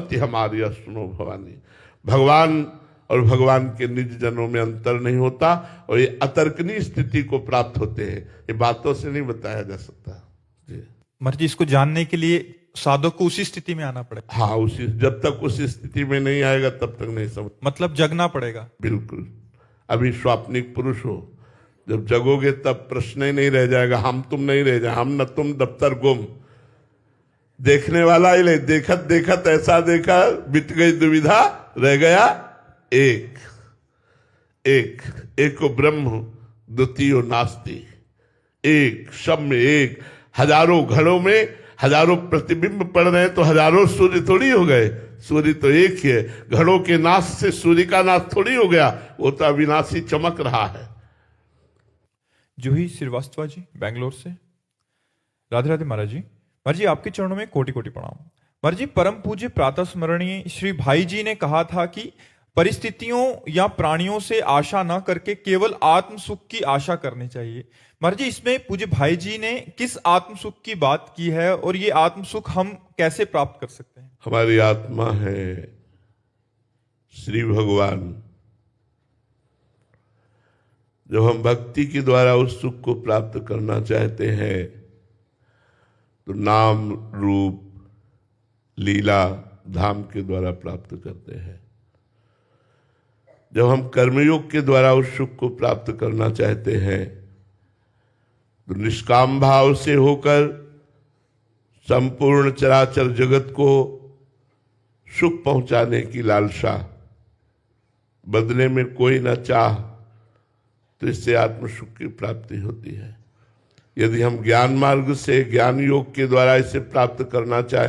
पति हमारी सुनो भवानी। भगवान और भगवान के निज जनों में अंतर नहीं होता और ये अतर्कनीय स्थिति को प्राप्त होते हैं, ये बातों से नहीं बताया जा सकता जी। महाराज जी, इसको जानने के लिए साधक को उसी स्थिति में आना पड़ेगा। हाँ, उसी जब तक उस स्थिति में नहीं आएगा तब तक नहीं समझ। मतलब जगना पड़ेगा। बिल्कुल। अभी स्वाप्निक पुरुष हो, जब जगोगे तब प्रश्न ही नहीं रह जाएगा, हम तुम नहीं रह जाए, हम न तुम दफ्तर गुम। देखने वाला ही ले, देखत देखत ऐसा देखा, मिट गई दुविधा, रह गया एक। एक एको ब्रह्म द्वितीय नास्ति। एक सब में एक। हजारों घड़ों में हजारों प्रतिबिंब पड़ रहे हैं तो हजारों सूर्य थोड़ी हो गए, सूर्य तो एक ही है। घड़ों के नाश से सूर्य का नाश थोड़ी हो गया, वो तो अविनाशी चमक रहा है। जूही श्रीवास्तव जी बेंगलोर से। राधे राधे महाराज जी। महाराज जी, आपके चरणों में कोटि कोटि प्रणाम। महाराज जी, परम पूज्य प्रातः स्मरणीय श्री भाई जी ने कहा था कि परिस्थितियों या प्राणियों से आशा न करके केवल आत्म सुख की आशा करनी चाहिए। महाराज जी, इसमें पूज्य भाई जी ने किस आत्म सुख की बात की है और ये आत्म सुख हम कैसे प्राप्त कर सकते हैं? हमारी आत्मा है श्री भगवान। जब हम भक्ति के द्वारा उस सुख को प्राप्त करना चाहते हैं तो नाम रूप लीला धाम के द्वारा प्राप्त करते हैं। जब हम कर्मयोग के द्वारा उस सुख को प्राप्त करना चाहते हैं तो निष्काम भाव से होकर संपूर्ण चराचर जगत को सुख पहुंचाने की लालसा, बदले में कोई न चाह, तो इससे आत्म सुख की प्राप्ति होती है। यदि हम ज्ञान मार्ग से ज्ञान योग के द्वारा इसे प्राप्त करना चाहें